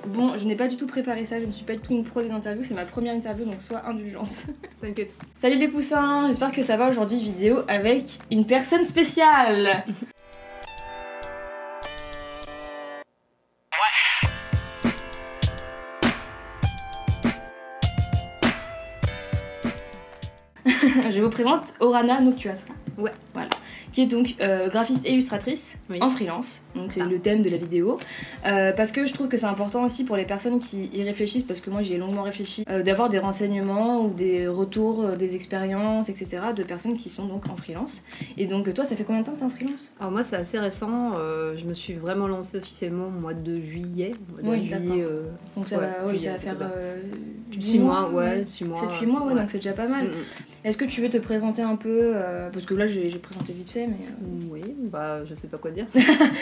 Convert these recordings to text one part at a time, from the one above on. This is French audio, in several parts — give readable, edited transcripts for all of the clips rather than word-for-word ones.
Bon, je n'ai pas du tout préparé ça, je ne suis pas du tout une pro des interviews, c'est ma première interview, donc sois indulgence. T'inquiète. Salut les poussins, j'espère que ça va aujourd'hui, vidéo avec une personne spéciale. Je vous présente Orana Noctuas. Ouais. Voilà. Qui est donc graphiste et illustratrice en freelance. Donc c'est le thème de la vidéo. Parce que je trouve que c'est important aussi pour les personnes qui y réfléchissent, parce que moi j'y ai longuement réfléchi, d'avoir des renseignements ou des retours, des expériences, etc. de personnes qui sont donc en freelance. Et donc toi, ça fait combien de temps que t'es en freelance? Alors moi c'est assez récent, je me suis vraiment lancée officiellement au mois de juillet. Oui, d'accord. Donc ça, ça va faire 6 mois, ouais, 6 mois. 7-8 mois, ouais, donc c'est déjà pas mal. Est-ce que tu veux te présenter un peu parce que là j'ai présenté vite fait, mais... Oui, bah je sais pas quoi dire.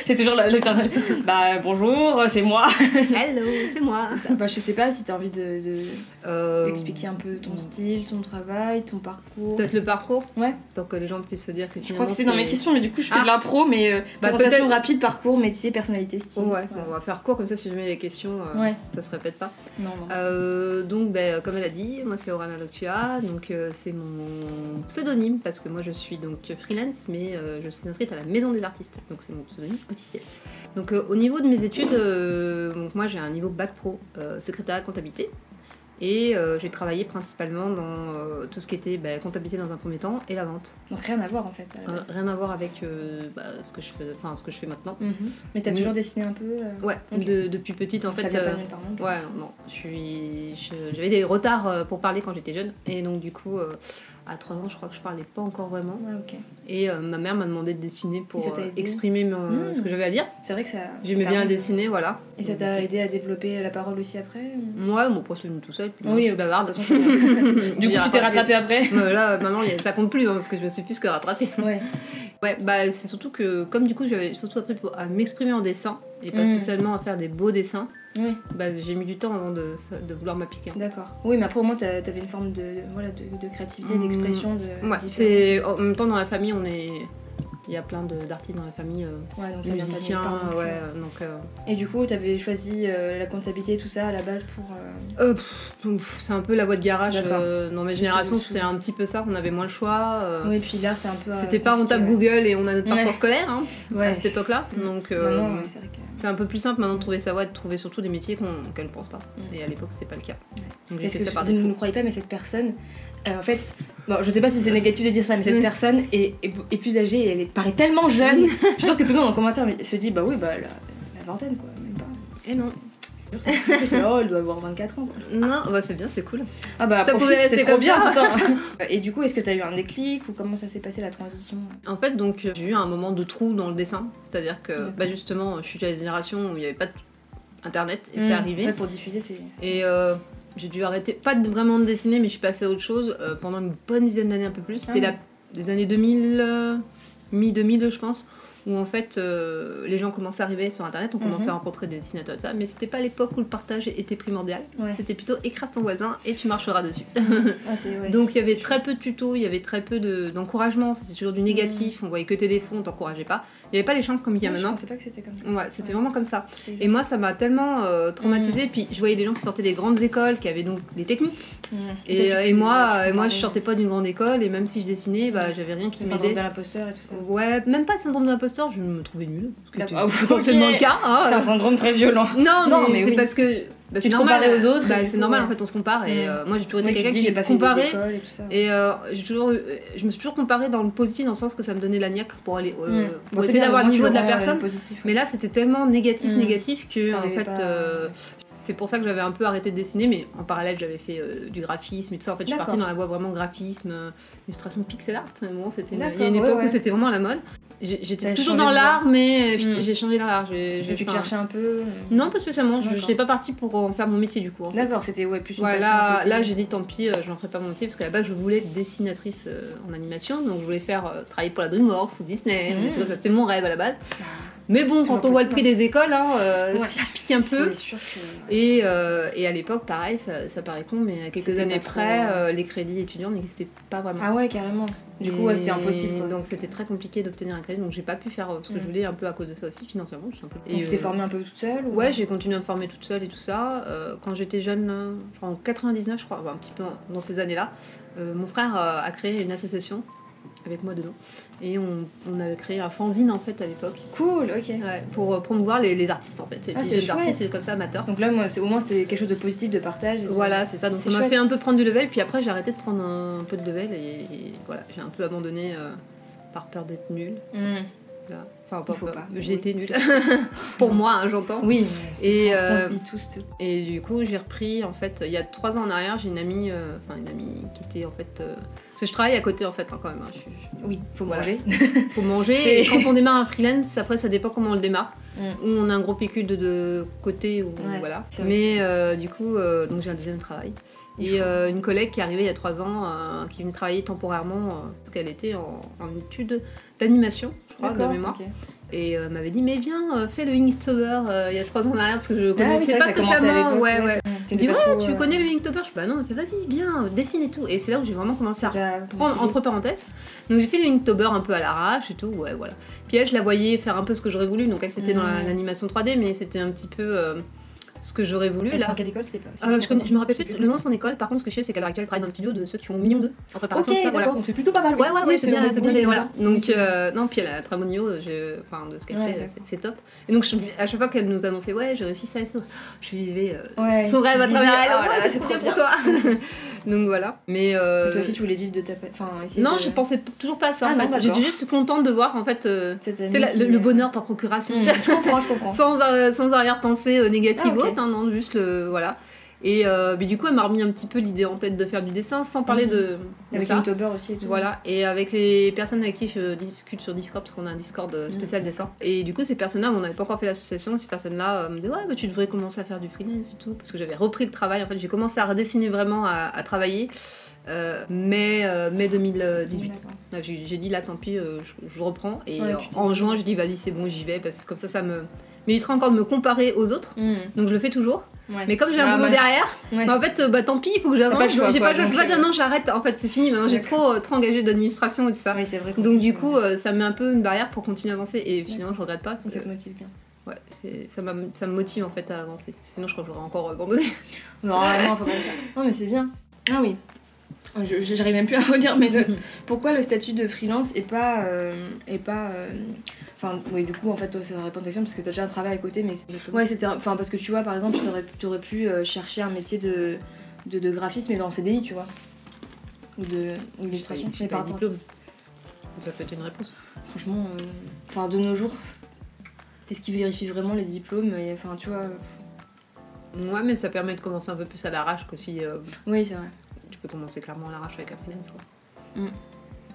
C'est toujours l'éternel. Bah bonjour, c'est moi. Hello, c'est moi. Bah, je sais pas si t'as envie d'expliquer un peu ton style, ton travail, ton parcours. Peut-être le parcours. Ouais. Pour que les gens puissent se dire que je crois que c'était dans mes questions, mais du coup je fais de l'impro, mais présentation rapide, parcours, métier, personnalité, style. Ouais, on va faire court, comme ça si je mets les questions, ça se répète pas. Non, non. Donc comme elle a dit, moi c'est Orana Noctua, donc c'est mon pseudonyme, parce que moi je suis donc freelance, mais je suis inscrite à la Maison des Artistes, donc c'est mon pseudonyme officiel. Donc au niveau de mes études, donc moi j'ai un niveau bac pro, secrétariat comptabilité, et j'ai travaillé principalement dans tout ce qui était comptabilité dans un premier temps et la vente. Donc rien à voir en fait. Rien à voir avec ce que je fais maintenant. Mais t'as toujours dessiné un peu Ouais, okay. Depuis petite en fait. Ça vient pas nulle part non plus. Ouais, non, j'avais des retards pour parler quand j'étais jeune, et donc du coup à 3 ans je crois que je parlais pas encore vraiment. Ouais, ok. Et ma mère m'a demandé de dessiner pour exprimer ce que j'avais à dire. C'est vrai que ça... J'aimais bien dessiner, voilà. Et ça t'a aidé à développer la parole aussi après Ouais, mon prof c'est venu tout seul, puis oui, je suis bavarde. Du coup tu t'es rattrapée après là maintenant ça compte plus, parce que je me suis plus que rattrapée. Ouais. Ouais, bah c'est surtout que comme du coup j'avais surtout appris à m'exprimer en dessin et pas spécialement à faire des beaux dessins. Oui. Bah j'ai mis du temps avant de vouloir m'appliquer. D'accord. Oui, mais après au moins t'avais une forme de créativité, d'expression. Ouais, en même temps dans la famille il y a plein d'artistes dans la famille, donc musiciens, donc... Et du coup, t'avais choisi la comptabilité, tout ça, à la base pour... c'est un peu la voie de garage. Dans mes générations, c'était un petit peu ça, on avait moins le choix. Oui, et puis là, c'est un peu... C'était pas on tape Google et on a notre parcours scolaire, hein, à cette époque-là. Donc, maintenant, c'est vrai que... c'est un peu plus simple maintenant de trouver sa voie, de trouver surtout des métiers qu'elle ne pense pas. Et à l'époque, c'était pas le cas. Donc, parce que vous ne nous croyez pas, mais cette personne... en fait, bon, je sais pas si c'est négatif de dire ça, mais cette personne est plus âgée et elle paraît tellement jeune. Je suis sûre que tout le monde en commentaire se dit bah oui, bah la vingtaine quoi, même pas. Et non. Elle doit avoir 24 ans quoi. Non, bah c'est bien, c'est cool. Ah bah c'est trop bien. Et du coup, est-ce que t'as eu un déclic ou comment ça s'est passé la transition? En fait, donc j'ai eu un moment de trou dans le dessin, c'est-à-dire que justement, je suis de la génération où il n'y avait pas internet et c'est arrivé. Pour diffuser, c'est... Et j'ai dû arrêter, pas vraiment de dessiner, mais je suis passée à autre chose pendant une bonne dizaine d'années, un peu plus. C'était les années 2000, mi-2000 je pense, où en fait les gens commençaient à arriver sur internet, on commençait à rencontrer des dessinateurs et ça, mais c'était pas l'époque où le partage était primordial. C'était plutôt écrase ton voisin et tu marcheras dessus. Donc il y avait très peu de tutos, il y avait très peu d'encouragement, c'était toujours du négatif, on voyait que tes défauts, on t'encourageait pas. Il n'y avait pas l'échange comme il y a maintenant. Je pensais pas que c'était comme ça. Ouais, c'était vraiment comme ça. Et moi, ça m'a tellement traumatisée. Puis je voyais des gens qui sortaient des grandes écoles, qui avaient donc des techniques. Et moi, je sortais pas d'une grande école. Et même si je dessinais, j'avais rien qui m'aidait. Le syndrome de l'imposteur et tout ça. Ouais, même pas le syndrome de l'imposteur, je me trouvais nulle. Ce qui était potentiellement le cas. Hein, c'est un syndrome très violent. Non, mais c'est parce que... tu te comparais aux autres. C'est normal en fait, on se compare. Et moi j'ai toujours été quelqu'un qui s'est comparé. Et je me suis toujours comparée dans le positif, dans le sens que ça me donnait la niaque pour aller pour essayer d'avoir le niveau de la personne. Mais là c'était tellement négatif que en fait c'est pour ça que j'avais un peu arrêté de dessiner. Mais en parallèle j'avais fait du graphisme et tout ça. En fait je suis partie dans la voie vraiment graphisme, illustration pixel art. Bon, il y a une époque où c'était vraiment à la mode. J'étais toujours dans l'art, mais j'ai changé l'art. Tu te cherchais un peu? Non, pas spécialement. Je n'étais pas partie pour en faire mon métier du coup. D'accord, c'était plus une passion. Là j'ai dit tant pis, je n'en ferai pas mon métier parce qu'à la base je voulais être dessinatrice en animation, donc je voulais travailler pour la DreamWorks ou Disney. C'était mon rêve à la base. Mais bon, quand on voit le prix des écoles, ça pique un peu. C'est sûr que... Et à l'époque, pareil, ça paraît con, mais à quelques années près, les crédits étudiants n'existaient pas vraiment. Ah ouais, carrément. Du coup, c'est impossible. Quoi. Donc c'était très compliqué d'obtenir un crédit, donc j'ai pas pu faire ce que je voulais un peu à cause de ça aussi, financièrement. Et tu t'es formée un peu toute seule Ouais, j'ai continué à me former toute seule et tout ça. Quand j'étais jeune, en 99, je crois, un petit peu dans ces années-là, mon frère a créé une association avec moi dedans. Et on avait créé un fanzine en fait à l'époque. Cool, ok. Ouais, pour promouvoir les artistes en fait. Les artistes, c'est comme ça, amateurs. Donc là, au moins c'était quelque chose de positif, de partage. Voilà, c'est ça. Donc ça m'a fait un peu prendre du level, puis après j'ai arrêté de prendre un peu de level et voilà, j'ai un peu abandonné par peur d'être nulle. Là. Enfin, pas. J'ai été nulle. Pour moi, j'entends. Oui, c'est ce qu'on se dit tous, toutes. Et du coup, j'ai repris, en fait, il y a 3 ans en arrière, j'ai une amie qui était, en fait... parce que je travaille à côté, en fait, quand même. Oui, faut manger. Faut manger. Et quand on démarre un freelance, après, ça dépend comment on le démarre. Ou on a un gros pécule de côté, ou voilà. Mais du coup, donc j'ai un deuxième travail. Et une collègue qui est arrivée il y a 3 ans, qui est venue travailler temporairement, parce qu'elle était en études d'animation, je crois, de mémoire. Okay. Et m'avait dit, mais viens, fais le Inktober il y a 3 ans en arrière, parce que je connaissais pas spécialement. Tu dis, tu connais le Inktober? Je dis, bah non, mais vas-y, viens, dessine et tout. Et c'est là où j'ai vraiment commencé à prendre entre parenthèses. Donc j'ai fait le Inktober un peu à l'arrache et tout, voilà. Puis elle, je la voyais faire un peu ce que j'aurais voulu, donc elle c'était dans l'animation 3D, mais c'était un petit peu... ce que j'aurais voulu là. Dans quelle école c'était pas je me rappelle plus le nom de son école, par contre ce que je sais c'est qu'à l'heure actuelle elle travaille dans le studio de ceux qui font minimum 2 en préparation de ça. Voilà. Donc c'est plutôt pas mal. Ouais, c'est bien, voilà. Donc non, puis elle a un très bon niveau, de ce qu'elle fait, c'est top. Et donc à chaque fois qu'elle nous annonçait j'ai réussi ça et ça, je vivais son rêve à travers elle, c'est trop bien pour toi. Donc voilà. Mais toi aussi tu voulais vivre de ta non, je pensais toujours pas à ça en fait. J'étais juste contente de voir en fait le bonheur par procuration. Je comprends. Sans arrière-pensée négative. Non, juste voilà. Et mais du coup, elle m'a remis un petit peu l'idée en tête de faire du dessin sans parler de avec ça. Inktober aussi et tout. Voilà, et avec les personnes avec qui je discute sur Discord, parce qu'on a un Discord spécial dessin. Et du coup, ces personnes-là, on n'avait pas encore fait l'association, ces personnes-là me disaient bah, tu devrais commencer à faire du freelance et tout. Parce que j'avais repris le travail, en fait, j'ai commencé à redessiner vraiment, à travailler. Mai 2018. J'ai dit là, tant pis, je reprends. Et en juin, je dis vas-y, c'est bon, j'y vais, parce que comme ça me m'évitera encore de me comparer aux autres. Donc je le fais toujours. Mais comme j'ai un boulot derrière, en fait, tant pis, il faut que j'avance. Je peux pas dire non, j'arrête, en fait, c'est fini. Maintenant, j'ai trop engagé d'administration et tout ça. C'est vrai. Donc du coup, ça met un peu une barrière pour continuer à avancer. Et finalement, je regrette pas. Ça te motive bien. Ouais, ça me motive en fait à avancer. Sinon, je crois que j'aurais encore abandonné. Non, faut pas ça. Non, mais c'est bien. Ah oui. J'arrive même plus à redire mes notes. Pourquoi le statut de freelance est pas enfin oui, du coup en fait toi ça répond à ta question parce que t'as déjà un travail à côté, mais c'était parce que tu vois par exemple tu aurais pu chercher un métier de graphisme mais dans CDI, tu vois, ou d'illustration, mais par diplôme. Ça peut être une réponse. Franchement de nos jours, est-ce qu'ils vérifient vraiment les diplômes? Enfin tu vois. Ouais, mais ça permet de commencer un peu plus à l'arrache qu'aussi. Oui, c'est vrai. Tu peux commencer clairement à l'arrache avec un freelance, quoi.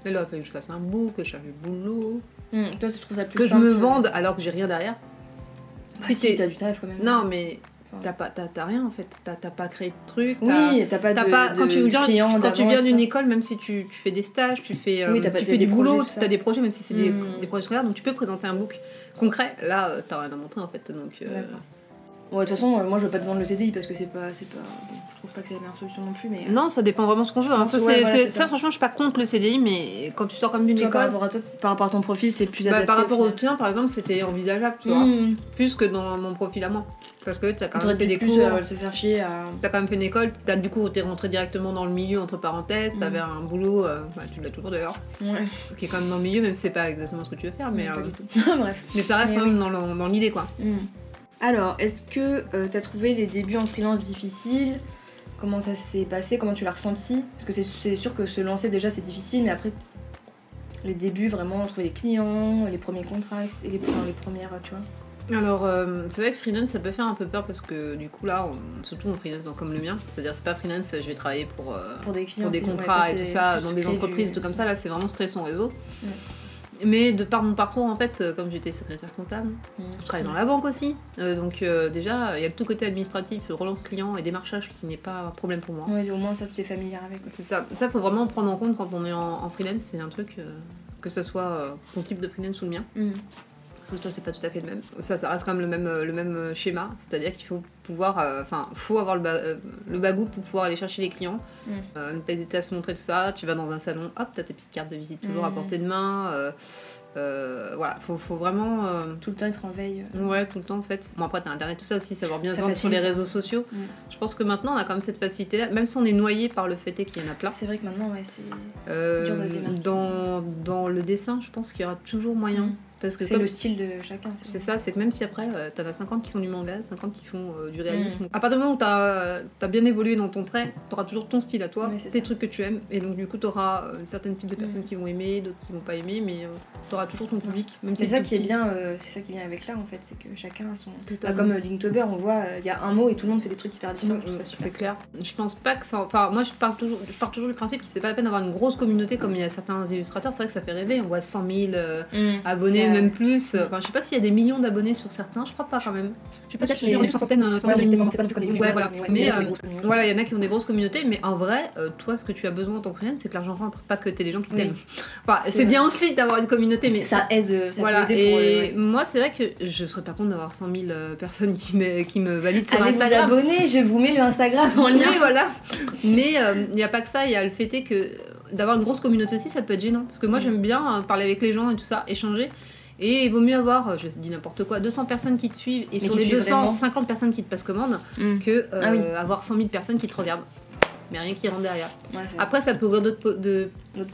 Et là, il fallait que je fasse un book, que je cherche du boulot. Toi, tu trouves ça plus que simple, je me vende alors que j'ai rien derrière. Si, t'as du taf quand même. Non, mais t'as rien en fait. T'as pas créé de truc. Oui, t'as pas quand tu viens d'une école, même si tu fais des stages, tu fais du boulot, t'as des projets, même si c'est des projets scolaires, donc tu peux présenter un book concret. Là, t'as rien à montrer en fait. Donc. Ouais, de toute façon, moi je veux pas te vendre le CDI parce que c'est pas. Bon, je trouve pas que c'est la meilleure solution non plus, mais. Non, ça dépend vraiment de ce qu'on veut. Hein. Ça, franchement, je suis pas contre le CDI, mais quand tu sors comme d'une école. Par rapport à ton profil, c'est plus adapté. Par rapport au tien, par exemple, c'était envisageable, tu vois. Plus que dans mon profil à moi. Parce que t'as quand même fait des cours. Se faire chier à... T'as quand même fait une école, du coup, t'es rentré directement dans le milieu, entre parenthèses, t'avais un boulot, tu l'as toujours d'ailleurs. Ouais. Qui est quand même dans le milieu, même si c'est pas exactement ce que tu veux faire, mais. Pas du tout. Bref. Mais ça reste quand même dans l'idée, quoi. Alors, est-ce que t'as trouvé les débuts en freelance difficiles? Comment ça s'est passé? Comment tu l'as ressenti? Parce que c'est sûr que se lancer déjà c'est difficile, mais après les débuts, vraiment trouver les clients, les premiers contrats, les premières, tu vois. Alors, c'est vrai que freelance ça peut faire un peu peur parce que du coup là, surtout en freelance comme le mien, c'est-à-dire c'est pas freelance, je vais travailler pour des clients, pour des contrats et tout ça, dans des entreprises, tout comme ça, là c'est vraiment se créer son réseau. Ouais. Mais de par mon parcours, en fait, comme j'étais secrétaire comptable, je travaille dans la banque aussi. Donc déjà, il y a tout côté administratif, relance client et démarchage qui n'est pas un problème pour moi. Oui, au moins ça, tu es familière avec. C'est ça. Ça, faut vraiment prendre en compte quand on est en freelance. C'est un truc, que ce soit ton type de freelance ou le mien. Parce que toi, c'est pas tout à fait le même. Ça reste quand même le même schéma. C'est-à-dire qu'il faut pouvoir... faut avoir le bagou pour pouvoir aller chercher les clients. Ne pas hésiter à se montrer tout ça. Tu vas dans un salon, hop, t'as tes petites cartes de visite toujours à portée de main. Voilà, faut vraiment... Tout le temps être en veille. Ouais, tout le temps en fait. Bon, après, t'as internet, tout ça aussi, savoir bien se vendre sur les réseaux sociaux. Je pense que maintenant, on a quand même cette facilité-là, même si on est noyé par le fait qu'il y en a plein. C'est vrai que maintenant, ouais, c'est dur de démarquer. Dans le dessin, je pense qu'il y aura toujours moyen. Parce que c'est le style de chacun. C'est ça, c'est que même si après, t'en as 50 qui font du manga, 50 qui font du réalisme. À partir du moment où t'as bien évolué dans ton trait, t'auras toujours ton style à toi, tes trucs que tu aimes, et donc du coup t'auras un certain type de personnes qui vont aimer, d'autres qui vont pas aimer, mais t'auras toujours ton public. Même si c'est ça qui est bien, c'est ça qui vient avec l'art en fait, c'est que chacun a son... comme Linktober, on voit, il y a un mot et tout le monde fait des trucs hyper différents, je trouve ça super. C'est clair. Je pense pas que ça... Enfin, moi je pars toujours du principe qu'il c'est pas la peine d'avoir une grosse communauté comme il y a certains illustrateurs, c'est vrai que ça fait rêver, on voit 100 000 abonnés, même plus. Enfin, je sais pas s'il y a des millions d'abonnés sur certains, je crois pas quand même. Je sais pas si on est plus centaines de... Ouais, voilà. Mais voilà, il y en a qui ont des grosses communautés, mais en vrai, toi, ce que tu as besoin en tant que freelance, c'est que l'argent rentre, pas que t'aies des gens qui t'aiment. Enfin, c'est bien aussi d'avoir une communauté, mais ça aide. Voilà. Et moi, c'est vrai que je serais pas contre d'avoir 100 000 personnes qui me valident sur Instagram. Allez vous abonner, je vous mets le Instagram en lien. Oui, voilà. Mais il n'y a pas que ça, il y a le fait que d'avoir une grosse communauté aussi, ça peut être gênant. Parce que moi, j'aime bien parler avec les gens et tout ça, échanger. Et il vaut mieux avoir, je dis n'importe quoi, 200 personnes qui te suivent et sur les 250 personnes qui te passent commande que avoir 100 000 personnes qui te regardent. Mais rien qui rentre derrière. Ouais, après, ça peut ouvrir d'autres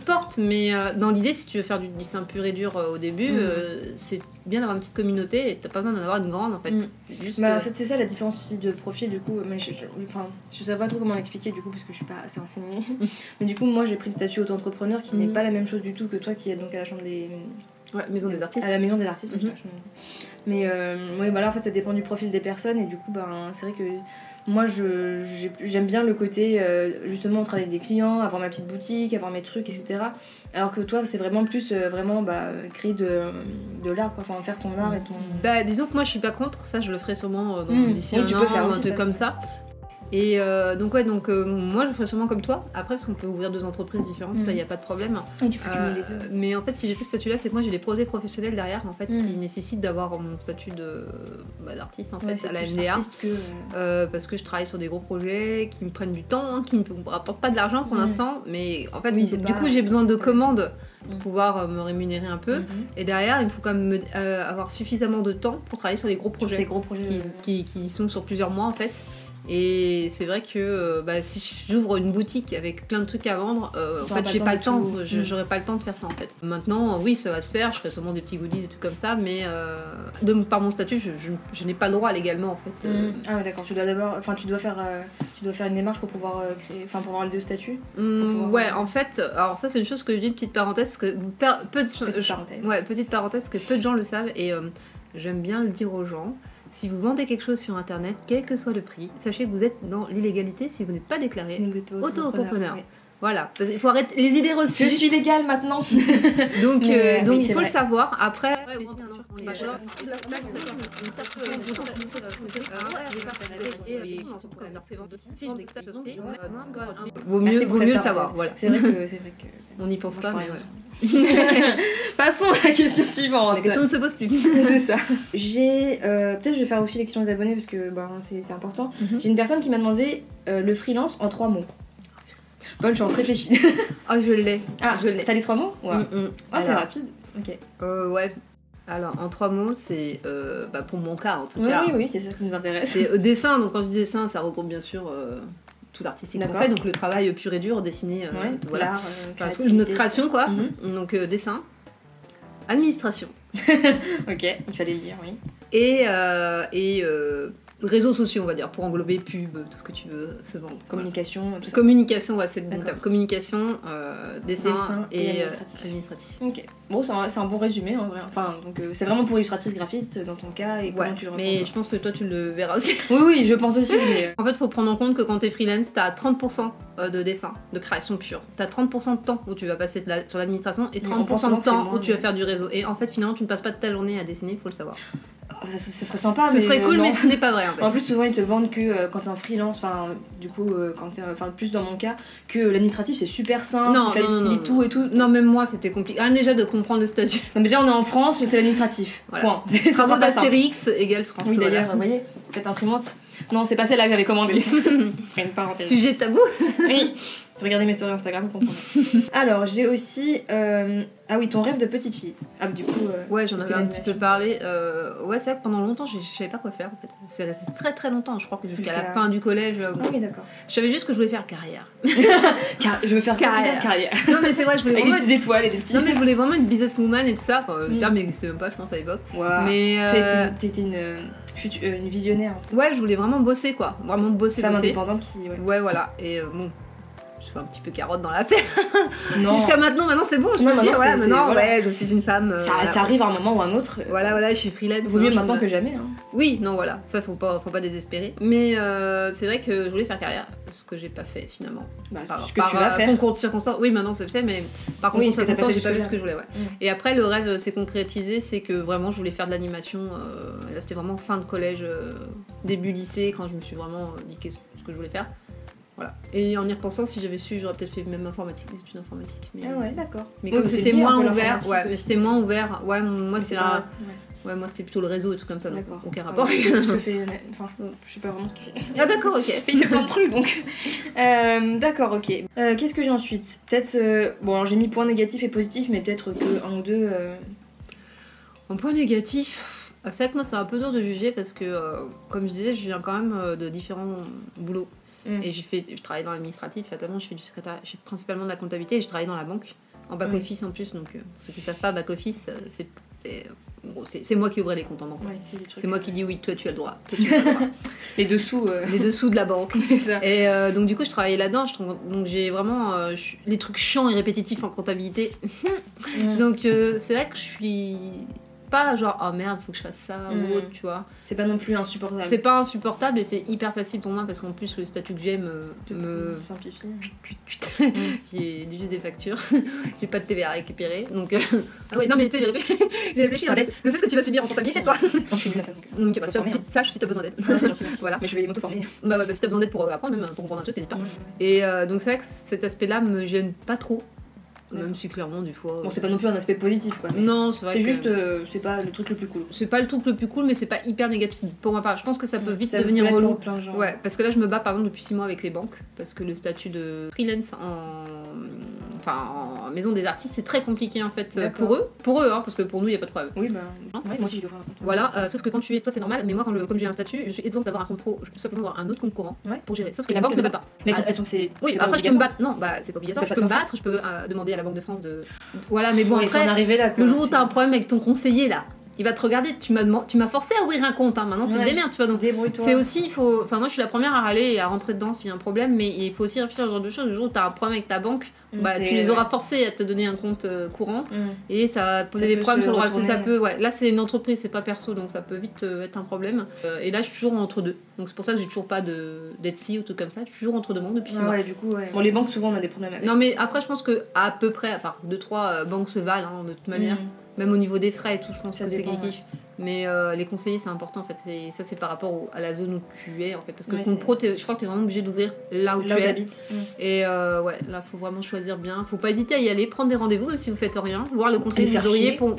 portes, mais dans l'idée, si tu veux faire du dessin pur et dur au début, c'est bien d'avoir une petite communauté et t'as pas besoin d'en avoir une grande en fait. Juste, en fait, c'est ça la différence aussi de profil du coup. Mais je sais pas trop comment l'expliquer du coup parce que je suis pas assez renseignée. Mais du coup, moi j'ai pris le statut auto-entrepreneur qui n'est pas la même chose du tout que toi qui est donc à la chambre des. Ouais, maison des artistes. À la maison des artistes, mais ouais, voilà, en fait, ça dépend du profil des personnes et du coup, c'est vrai que moi, j'aime bien le côté, justement, travailler avec des clients, avoir ma petite boutique, avoir mes trucs, etc. Alors que toi, c'est vraiment plus, créer de l'art, quoi. Enfin, faire ton art et ton... Bah, disons que moi, je suis pas contre, ça, je le ferai sûrement d'ici un an, un truc comme ça. Et moi je ferais sûrement comme toi, après parce qu'on peut ouvrir 2 entreprises différentes, ça y a pas de problème. Et tu peux cumuler les deux. Mais en fait si j'ai fait ce statut là, c'est que moi j'ai des projets professionnels derrière en fait qui nécessitent d'avoir mon statut d'artiste en fait à la MDA. Parce que je travaille sur des gros projets qui me prennent du temps, qui me rapportent pas de l'argent pour l'instant, mais en fait du coup j'ai besoin de commandes pour pouvoir me rémunérer un peu. Et derrière, il faut quand même avoir suffisamment de temps pour travailler sur les gros projets, qui sont sur plusieurs mois en fait. Et c'est vrai que si j'ouvre une boutique avec plein de trucs à vendre, en fait j'ai pas le temps, j'aurais pas le temps de faire ça en fait. Maintenant oui ça va se faire, je ferai sûrement des petits goodies et tout comme ça, mais par mon statut je n'ai pas le droit légalement en fait. Ah ouais d'accord, tu dois faire une démarche pour pouvoir créer, pour avoir les 2 statuts. Ouais en fait, alors ça c'est une chose que je dis, petite parenthèse, que petite parenthèse que peu de gens le savent et j'aime bien le dire aux gens. Si vous vendez quelque chose sur internet, quel que soit le prix, sachez que vous êtes dans l'illégalité si vous n'êtes pas déclaré auto-entrepreneur. Ouais. Voilà, il faut arrêter les idées reçues. Je suis légale maintenant. donc il faut le savoir. Après, vaut mieux le savoir. Voilà. C'est vrai que on n'y pense pas, mais ouais. Passons à la question suivante. La question ne se pose plus. C'est ça. Peut-être je vais faire aussi les questions des abonnés parce que c'est important. J'ai une personne qui m'a demandé le freelance en 3 mots. Bonne chance, réfléchis. Je l'ai. Je l'ai. T'as les 3 mots? Ouais. C'est rapide. Ok. Ouais. Alors, en 3 mots, c'est pour mon cas en tout cas. Oui, c'est ça qui nous intéresse. C'est dessin. Donc quand je dis dessin, ça regroupe bien sûr tout l'artistique qu'on fait, donc le travail pur et dur, dessiner, voilà. Notre création quoi. Donc dessin, administration. Ok, il fallait le dire, oui. Et réseaux sociaux, on va dire, pour englober pub, tout ce que tu veux se vendre. Communication, tout ça. Communication, c'est le bon terme. Communication, dessin et administratif. Ok. Bon, c'est un bon résumé en vrai. Enfin, donc c'est vraiment pour illustratrice graphiste dans ton cas et comment tu le ressens. Mais je pense que toi tu le verras aussi. Oui, je pense aussi. Mais... En fait, il faut prendre en compte que quand t'es freelance, t'as 30% de dessin, de création pure. T'as 30% de temps où tu vas passer sur l'administration et 30% de temps où tu vas faire du réseau. Et en fait, finalement, tu ne passes pas de ta journée à dessiner, il faut le savoir. ce serait sympa, ce serait cool, mais ce n'est pas vrai en fait. En plus, souvent ils te vendent que quand t'es en freelance, enfin, du coup, plus dans mon cas, que l'administratif c'est super simple, il facilite tout et tout. Non, même moi c'était compliqué. Rien déjà de comprendre le statut. Non, mais déjà, on est en France, c'est l'administratif. Voilà. Point. Travaux d'Astérix égale France. Oui, d'ailleurs, vous voyez, cette imprimante. Non, c'est pas celle-là que j'avais commandée. Une parenthèse. Sujet tabou. Oui. Regardez mes stories Instagram, vous comprenez. Alors, j'ai aussi... Ah oui, ton rêve de petite fille. Ah, du coup... ouais, j'en avais un petit peu parlé. Ouais, c'est vrai que pendant longtemps, je savais pas quoi faire, en fait. C'est resté très très longtemps, je crois que jusqu'à la fin du collège. Ah oui, d'accord. Je savais juste que je voulais faire carrière. Je veux faire carrière. Non, mais c'est vrai, je voulais avec des petites étoiles et des petits... Non, mais je voulais vraiment une businesswoman et tout ça. Enfin, le terme n'existait même pas, je pense, à l'époque. Wow. Mais... T'étais une visionnaire. Ouais, je voulais vraiment bosser, quoi. Vraiment bosser. Femme indépendante qui... Ouais, voilà. Et bon... Je fais un petit peu carotte dans l'affaire. Non. Jusqu'à maintenant c'est bon, je peux me dire, ouais, maintenant, ouais, je suis une femme. Ça arrive à un moment ou à un autre. Voilà, je suis freelance. Vaut mieux maintenant que jamais. Hein. Oui, non, voilà, ça faut pas désespérer. Mais c'est vrai que je voulais faire carrière, ce que j'ai pas fait finalement. Ce que tu vas faire. Concours de circonstances, oui, maintenant c'est fait, mais par concours de circonstances, j'ai pas fait ce que je voulais, ouais. Et après, le rêve s'est concrétisé, c'est que vraiment je voulais faire de l'animation. Là, c'était vraiment fin de collège, début lycée, quand je me suis vraiment dit ce que je voulais faire. Voilà. Et en y repensant, si j'avais su, j'aurais peut-être fait même informatique, des études informatiques. Mais, ah ouais, d'accord. Mais comme c'était moins ouvert, c'était moins ouvert. Ouais, moi c'est là. Ouais, moi c'était plutôt le réseau et tout comme ça. D'accord. Aucun rapport. Enfin, je sais pas vraiment ce qu'il fait. Ah d'accord, ok. Il fait plein de trucs donc. D'accord, ok. Qu'est-ce que j'ai ensuite? Peut-être. Bon, alors j'ai mis point négatif et positif, mais peut-être que un ou deux. En point négatif. C'est vrai que moi c'est un peu dur de juger parce que, comme je disais, je viens quand même de différents boulots. Et je travaille dans l'administratif, fatalement je fais du secrétariat, je fais principalement de la comptabilité et je travaille dans la banque, en back-office en plus, donc pour ceux qui ne savent pas, back-office, c'est moi qui ouvrais les comptes en banque. Ouais, c'est moi qui dis oui, toi tu as le droit. Les dessous. Les dessous de la banque. C'est ça. Et donc du coup je travaillais là-dedans, donc j'ai vraiment les trucs chiants et répétitifs en comptabilité. Donc c'est vrai que je suis... pas genre oh merde faut que je fasse ça ou autre, tu vois, c'est pas non plus insupportable, c'est pas insupportable et c'est hyper facile pour moi parce qu'en plus le statut que j'ai me simplifie. J'ai juste des factures, j'ai pas de TVA à récupérer donc ah ouais non mais tu sais j'ai réfléchi je sais ce que tu vas subir en comptabilité toi. Je suis nulle à ça donc sache si t'as besoin d'aide. Voilà, mais je vais m'auto-former. Bah si t'as besoin d'aide pour apprendre, même pour comprendre un truc, n'hésite pas. Et donc c'est vrai que cet aspect là me gêne pas trop. Même si clairement des fois... Bon, c'est pas non plus un aspect positif quoi. Non, c'est vrai c'est juste, c'est pas le truc le plus cool. C'est pas le truc le plus cool, mais c'est pas hyper négatif pour ma part. Je pense que ça peut vite devenir relou. Ouais, parce que là je me bats par exemple depuis 6 mois avec les banques, parce que le statut de freelance en maison des artistes c'est très compliqué en fait pour eux hein, parce que pour nous il y a pas de problème. Oui bah ouais, moi aussi je devrais avoir un compte. Voilà, sauf que quand tu es toi c'est normal, mais moi comme j'ai un statut, je suis exempte d'avoir un compte pro, je peux simplement avoir un autre compte courant pour gérer. Sauf que la banque ne veut pas. Mais elles sont oui, après je peux me battre. Non, bah c'est pas obligatoire, je peux me battre, je peux demander à la Banque de France de voilà, mais bon après le jour où t'as un problème avec ton conseiller là, il va te regarder, tu m'as forcé à ouvrir un compte, hein. Maintenant tu te démerdes, tu vois, donc c'est aussi, moi je suis la première à râler et à rentrer dedans s'il y a un problème, mais il faut aussi réfléchir à ce genre de choses. Le jour où tu as un problème avec ta banque, tu les auras forcés à te donner un compte courant et ça va poser des problèmes sur le droit. Ça peut, là c'est une entreprise, c'est pas perso, donc ça peut vite être un problème. Et là je suis toujours entre deux, donc c'est pour ça que j'ai toujours pas d'Etsy ou tout comme ça, je suis toujours entre deux banques depuis 6 mois. Ouais, du coup, bon, les banques souvent on a des problèmes avec. Non, mais après je pense que à peu près, à part 2-3 banques se valent hein, de toute manière. Même au niveau des frais et tout, je pense que c'est kiff. Mais les conseillers, c'est important en fait. Et ça, c'est par rapport à la zone où tu es en fait. Parce que compte pro, je crois que tu es vraiment obligé d'ouvrir là où tu habites. Et ouais, là, faut vraiment choisir bien. Faut pas hésiter à y aller, prendre des rendez-vous, même si vous faites rien. Voir le conseiller que vous auriez pour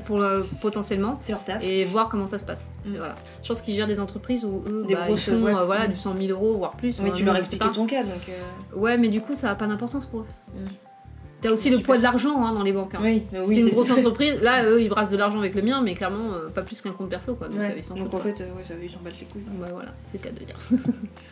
potentiellement. C'est leur taf. Et voir comment ça se passe. Et voilà. Je pense qu'ils gèrent des entreprises où eux, ils font du 100 000 €, voire plus. Mais tu leur expliques ton cas donc. Ouais, mais du coup, ça a pas d'importance pour eux. T'as aussi le poids de l'argent hein, dans les banques. Hein. Oui, c'est une grosse entreprise. Là, eux, ils brassent de l'argent avec le mien, mais clairement, pas plus qu'un compte perso. Quoi. Donc, donc en fait, ils s'en battent les couilles. Bah voilà, c'est le cas de dire.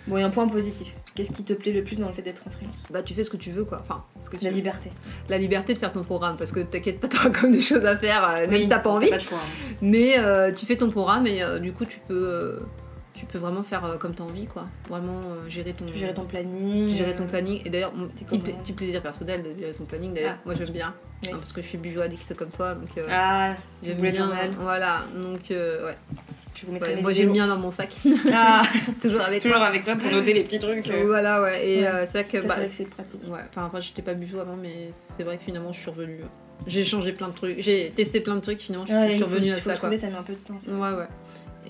Bon, il y a un point positif. Qu'est-ce qui te plaît le plus dans le fait d'être en freelance? Bah, tu fais ce que tu veux, quoi. Enfin, la liberté. La liberté de faire ton programme, parce que t'inquiète pas, t'auras comme des choses à faire, même si t'as pas envie. Pas le choix. Hein. Mais tu fais ton programme et du coup, tu peux vraiment faire comme t'as envie, quoi. Vraiment gérer ton planning. Gérer ton planning. Et d'ailleurs, mon petit plaisir personnel de gérer son planning, d'ailleurs, moi j'aime bien. Oui. Parce que je suis bijou addict comme toi, donc j'aime bien. Journal. Voilà, donc ouais. Je vous mettrai moi j'aime bien dans mon sac. Toujours avec toi pour noter les petits trucs. Voilà, ouais. Et c'est vrai que c'est pratique. Ouais. Enfin, après, j'étais pas bijou avant, mais c'est vrai que finalement, je suis revenue. J'ai changé plein de trucs, j'ai testé plein de trucs, finalement, je suis revenue à ça, quoi. Ça met un peu de temps. Ça. Ouais.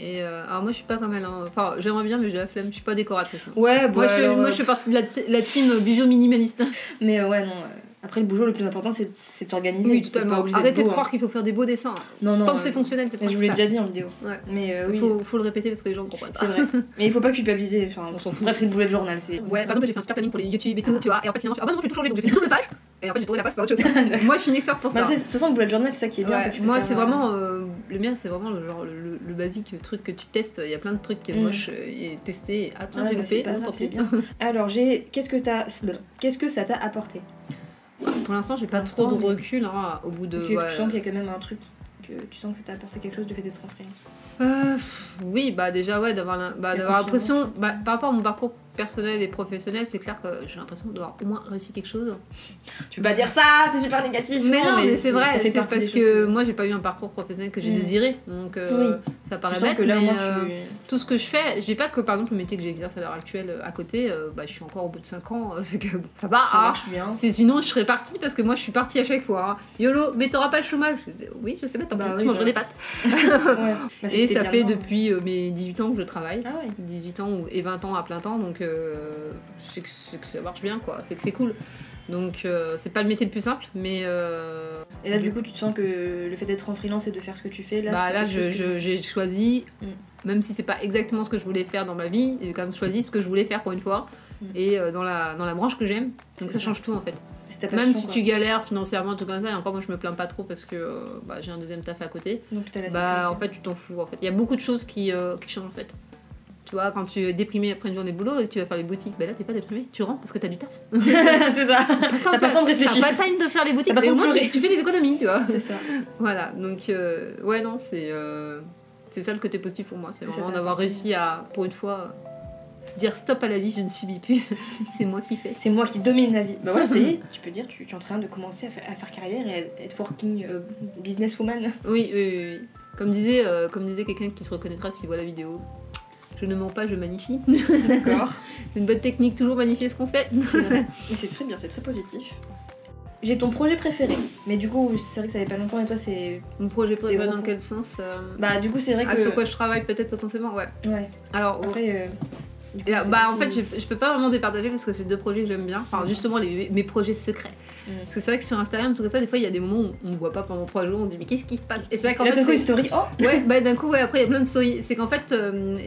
Et alors moi je suis pas comme elle, hein. Enfin j'aimerais bien mais j'ai la flemme, je suis pas décoratrice. Hein. Ouais, moi je fais partie de la team bijou minimaliste. Mais ouais non, après le bijou le plus important c'est de s'organiser. Oui totalement, arrêtez de croire qu'il faut faire des beaux dessins. Non, tant que c'est fonctionnel c'est pas. Je vous l'ai déjà dit en vidéo. Ouais. Mais oui. Faut le répéter parce que les gens ne comprennent pas. C'est vrai. Mais il faut pas culpabiliser, enfin on s'en fout. Bref c'est le bullet journal. Ouais par exemple j'ai fait un super planning pour les YouTube et tout, tu vois, et en fait finalement non je vais tout changer donc j'ai fait une double page. Et en fait j'ai tourné la page par autre chose. Moi je suis une experte pour ça. De toute façon le bullet journal c'est ça qui est bien. Ouais, moi c'est vraiment le mien c'est vraiment le basique truc que tu testes. Il y a plein de trucs qui est moche et testé. Attends j'ai loupé. C'est bien. Alors qu'est-ce que ça t'a apporté? Pour l'instant j'ai pas trop de recul hein, au bout de. Parce que tu sens qu'il y a quand même un truc que tu sens que ça t'a apporté quelque chose de fait d'être en freelance. Oui bah déjà ouais d'avoir l'impression par rapport à mon parcours personnel et professionnel, c'est clair que j'ai l'impression d'avoir au moins réussi quelque chose. Tu peux pas dire ça, c'est super négatif. Mais non, mais c'est vrai, c'est parce que moi j'ai pas eu un parcours professionnel que j'ai désiré, donc ça paraît bête, mais tout ce que je fais, je dis pas que par exemple le métier que j'exerce à l'heure actuelle à côté, je suis encore au bout de 5 ans, c'est que ça va, ça marche bien. Sinon je serais partie parce que moi je suis partie à chaque fois. Hein. YOLO, mais t'auras pas le chômage. Oui, je sais pas, tant pis, tu mangerais des pâtes. Et ça fait depuis mes 18 ans que je travaille, 18 ans et 20 ans à plein temps, donc c'est que ça marche bien quoi, c'est que c'est cool. Donc c'est pas le métier le plus simple, mais... Et là du coup tu te sens que le fait d'être en freelance et de faire ce que tu fais, là j'ai choisi, même si c'est pas exactement ce que je voulais faire dans ma vie, j'ai quand même choisi ce que je voulais faire pour une fois, et dans la branche que j'aime, donc ça change tout en fait. Même si tu galères financièrement, tout comme ça, et encore moi je me plains pas trop parce que j'ai un deuxième taf à côté, donc en fait tu t'en fous en fait. Il y a beaucoup de choses qui changent en fait. Tu vois, quand tu es déprimé après une journée de boulot et que tu vas faire les boutiques, là t'es pas déprimé, tu rentres parce que t'as du taf. C'est ça, t'as pas le temps de réfléchir. T'as pas le time de faire les boutiques, mais au moins tu fais des économies, tu vois. C'est ça. Voilà, donc ouais, non, c'est ça le côté positif pour moi, c'est vraiment d'avoir réussi à, pour une fois, dire stop à la vie, je ne subis plus, c'est moi qui fais. C'est moi qui domine la vie. Bah voilà, ça y est, tu peux dire, tu es en train de commencer à faire carrière et être working businesswoman. Oui. Comme disait quelqu'un qui se reconnaîtra s'il voit la vidéo. Je ne mens pas, je magnifie. D'accord. C'est une bonne technique, toujours magnifier ce qu'on fait. C'est très bien, c'est très positif. J'ai ton projet préféré, mais du coup, c'est vrai que ça fait pas longtemps et toi, c'est... Mon projet préféré dans quel sens Bah, du coup, c'est vrai que... sur quoi je travaille peut-être potentiellement, ouais. Alors, après... coup, en fait, je peux pas vraiment départager parce que c'est deux projets que j'aime bien. Enfin, justement, mes projets secrets. Parce que c'est vrai que sur Instagram, tout ça, des fois, il y a des moments où on me voit pas pendant 3 jours, on dit mais qu'est-ce qui se passe? Et c'est vrai qu'en fait. D'un coup, une story, Ouais, d'un coup, après, il y a plein de stories. C'est qu'en fait,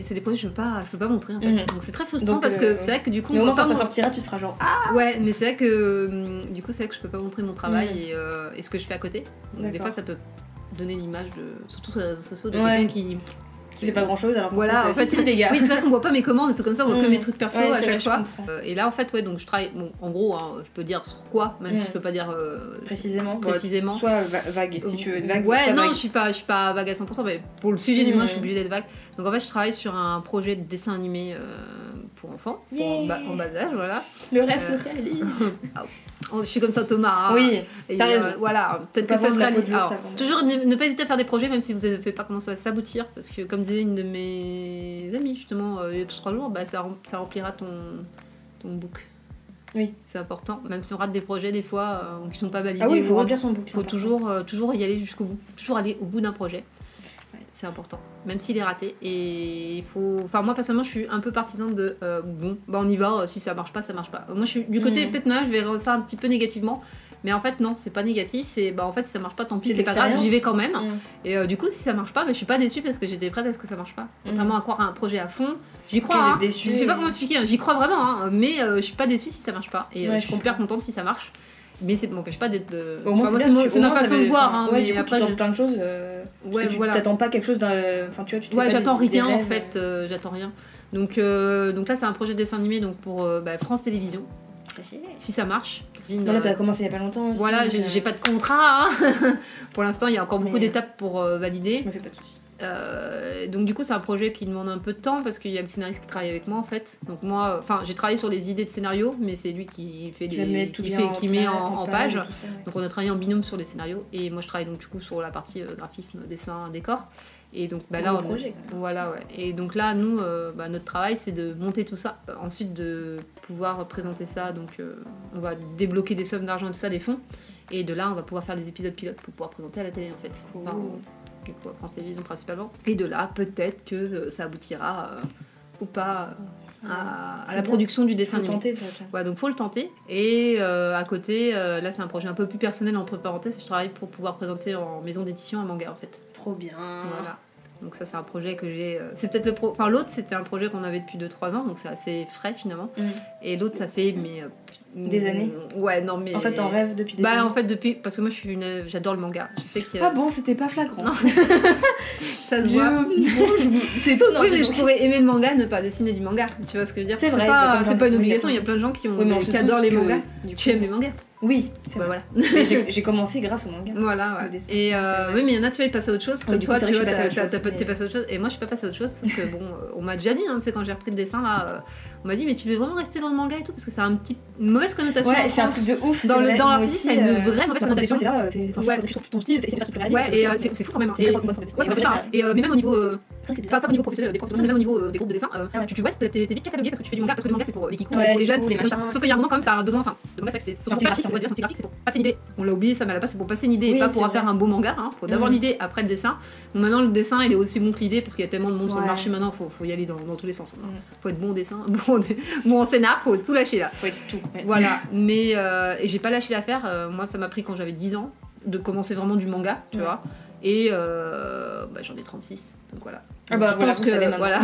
c'est des projets que je peux pas montrer. En fait. Donc c'est très frustrant parce que c'est vrai que du coup. Mais au moment quand ça sortira, tu seras genre ah! Ouais, mais c'est vrai que du coup, c'est vrai que je peux pas montrer mon travail et ce que je fais à côté. Donc des fois, ça peut donner l'image surtout sur les réseaux sociaux, de quelqu'un qui fait pas grand chose alors voilà, en fait, si les gars. Oui, c'est vrai qu'on voit pas mes commandes et tout comme ça, on voit que mes trucs perso à chaque fois. Et là en fait donc je travaille en gros je peux dire sur quoi même si je peux pas dire précisément. Soit vague si tu veux être vague. Ouais, non, je suis pas vague à 100% mais pour le sujet d'humain, je suis obligée d'être vague. Donc en fait, je travaille sur un projet de dessin animé pour enfants en bas âge, voilà. Le rêve se réalise. Je suis comme ça Thomas. Oui, t'as raison. Voilà, peut-être que ça sera toujours ne pas hésiter à faire des projets même si vous n'avez pas comment ça va s'aboutir parce que comme disait une de mes amies justement il y a 2-3 jours, ça remplira ton book. Oui, c'est important. Même si on rate des projets des fois qui sont pas validés. Ah oui, il faut remplir son book. Il faut toujours y aller jusqu'au bout, toujours aller au bout d'un projet. C'est important, même s'il est raté. Et il faut. Enfin, moi personnellement, je suis un peu partisane de on y va. Si ça marche pas, ça marche pas. Moi, je suis du côté peut-être là, je vais rendre ça un petit peu négativement. Mais en fait, non, c'est pas négatif. C'est en fait, si ça marche pas, tant pis, c'est pas grave, j'y vais quand même. Et du coup, si ça marche pas, je suis pas déçue parce que j'étais prête à ce que ça marche pas. Contrairement à croire à un projet à fond, j'y crois. Je sais pas comment expliquer, j'y crois vraiment, mais je suis pas déçue si ça marche pas. Et je suis super contente si ça marche. Mais ça m'empêche pas d'être. C'est ma façon de voir. Ouais, du coup, après, tu tentes plein de choses. Tu t'attends pas quelque chose d'un. Enfin, tu vois, tu te fais pas j'attends rien en fait. J'attends rien. Donc là, c'est un projet de dessin animé donc pour France Télévisions. Si ça marche. Là, t'as commencé il y a pas longtemps aussi. Voilà, j'ai pas de contrat. Pour l'instant, il y a encore beaucoup d'étapes pour valider. Je me fais pas de soucis. Donc du coup c'est un projet qui demande un peu de temps parce qu'il y a le scénariste qui travaille avec moi en fait. Donc moi, j'ai travaillé sur les idées de scénario, mais c'est lui qui fait qui met en page. Ça, donc on a travaillé en binôme sur les scénarios et moi je travaille donc du coup sur la partie graphisme, dessin, décor. Et donc là projet, voilà ouais. Et donc là nous notre travail c'est de monter tout ça, ensuite de pouvoir présenter ça. Donc on va débloquer des sommes d'argent et tout ça, des fonds. Et de là on va pouvoir faire des épisodes pilotes pour pouvoir présenter à la télé en fait. du coup, France Télévisions principalement. Et de là, peut-être que ça aboutira ou pas à la production du dessin animé. Faut le tenter, ouais, donc faut le tenter. Et à côté, là c'est un projet un peu plus personnel, entre parenthèses, je travaille pour pouvoir présenter en maison d'édition un manga en fait. Trop bien. Voilà. Donc ça c'est un projet que j'ai... C'est peut-être enfin l'autre c'était un projet qu'on avait depuis 2-3 ans, donc c'est assez frais finalement. Et l'autre ça fait des années. Ouais, non mais... En fait, t'en rêves depuis des années. En fait, depuis... Parce que moi, j'adore le manga. Je sais qu'il y a... Ah bon, c'était pas flagrant. Non. Ça se voit. C'est étonnant. Oui, mais je pourrais aimer le manga et ne pas dessiner du manga. Tu vois ce que je veux dire? C'est vrai. C'est pas une obligation. Il y a plein de gens qui adorent les mangas. Tu aimes les mangas? Oui, c'est vrai. Voilà. J'ai commencé grâce au manga. Voilà, ouais. Et oui, mais il y en a, tu vas y passer à autre chose. Comme toi, tu vois, t'es passé à autre chose. Et moi, je suis pas passée à autre chose. Sauf que bon, on m'a déjà dit, tu sais, quand j'ai repris le dessin, là, on m'a dit, mais tu veux vraiment rester dans le manga et tout? Parce que c'est une mauvaise connotation. Ouais, c'est un truc de ouf. Dans l'artiste, c'est une vraie mauvaise connotation. Ton style, ouais, et c'est fou quand même. Ouais, c'est ça. Et mais même au niveau. Pas au niveau professionnel des profs, mais même au niveau des groupes de dessin, t'es vite catalogué parce que tu fais du manga, parce que le manga c'est pour les geeks, pour les jeunes. Sauf qu'il y a un moment quand même, t'as besoin. Enfin, le manga c'est sorti graphique, on va dire sorti graphique, c'est pour passer une idée. On l'a oublié ça, mais à la base c'est pour passer une idée et pas pour faire un beau manga. Faut d'abord l'idée, après le dessin. Bon, maintenant le dessin il est aussi bon que l'idée parce qu'il y a tellement de monde sur le marché maintenant, faut y aller dans tous les sens. Faut être bon au dessin, bon en scénar, faut tout lâcher là. Faut être tout. Voilà, mais j'ai pas lâché l'affaire. Moi ça m'a pris quand j'avais 10 ans de commencer vraiment du manga, tu vois. Et j'en ai 36, donc voilà. Ah bah je pense que voilà.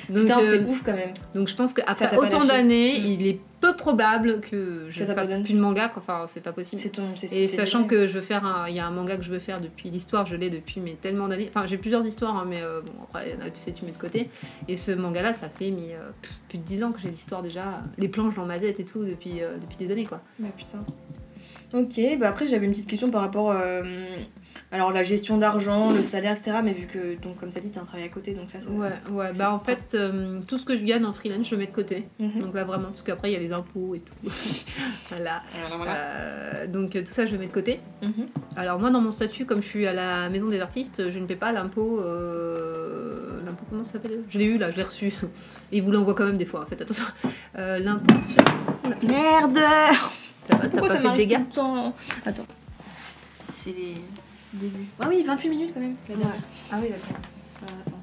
Donc c'est ouf quand même. Donc je pense qu'après autant d'années, il est peu probable que je fasse plus de manga, enfin c'est pas possible. Et sachant que je veux faire il y a un manga que je veux faire depuis l'histoire, je l'ai depuis mais tellement d'années. Enfin j'ai plusieurs histoires, hein, mais bon après tu sais tu mets de côté. Et ce manga là, ça fait plus de 10 ans que j'ai l'histoire déjà, les planches dans ma tête et tout depuis des années quoi. Bah putain. Ok, bah après j'avais une petite question par rapport alors la gestion d'argent, le salaire, etc. Mais vu que, donc, comme tu as dit, tu as un travail à côté, donc ça... Ouais, bah en fait, tout ce que je gagne en freelance, je le mets de côté. Donc là, vraiment, parce qu'après, il y a les impôts et tout. Voilà. Donc tout ça, je le mets de côté. Alors moi, dans mon statut, comme je suis à la maison des artistes, je ne paie pas l'impôt... L'impôt, comment ça s'appelle? Je l'ai eu, là, je l'ai reçu. Et ils vous l'envoient quand même des fois, en fait, attention. L'impôt sur... Merde! Pourquoi ça m'arrive tout le temps? Attends. C'est les... début. Ah oui, 28 minutes quand même, la dernière. Ah oui, d'accord. Attends.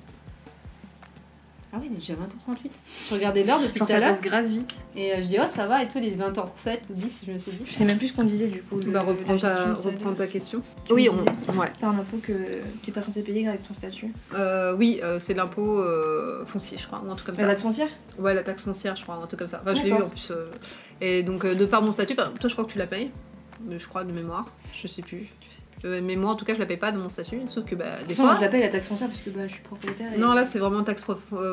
Ah oui, il est déjà 20h38. Je regardais l'heure depuis tout à l'heure. Ça passe grave vite. Et je dis, oh ça va, et toi il est 20h07 ou 10, je me suis dit. Je sais même plus ce qu'on disait du coup. Bah reprends ta question. Oui, ouais. T'as un impôt que t'es pas censé payer avec ton statut? Oui, c'est l'impôt foncier, je crois, ou un truc comme ça. La taxe foncière? Ouais, la taxe foncière, je crois, un truc comme ça. Enfin, je l'ai eu en plus. Et donc, de par mon statut, toi je crois que tu la payes, je crois, de mémoire, je sais plus. Mais moi en tout cas je la paye pas de mon statut, sauf que des fois je la paye la taxe foncière parce que je suis propriétaire non là c'est vraiment taxe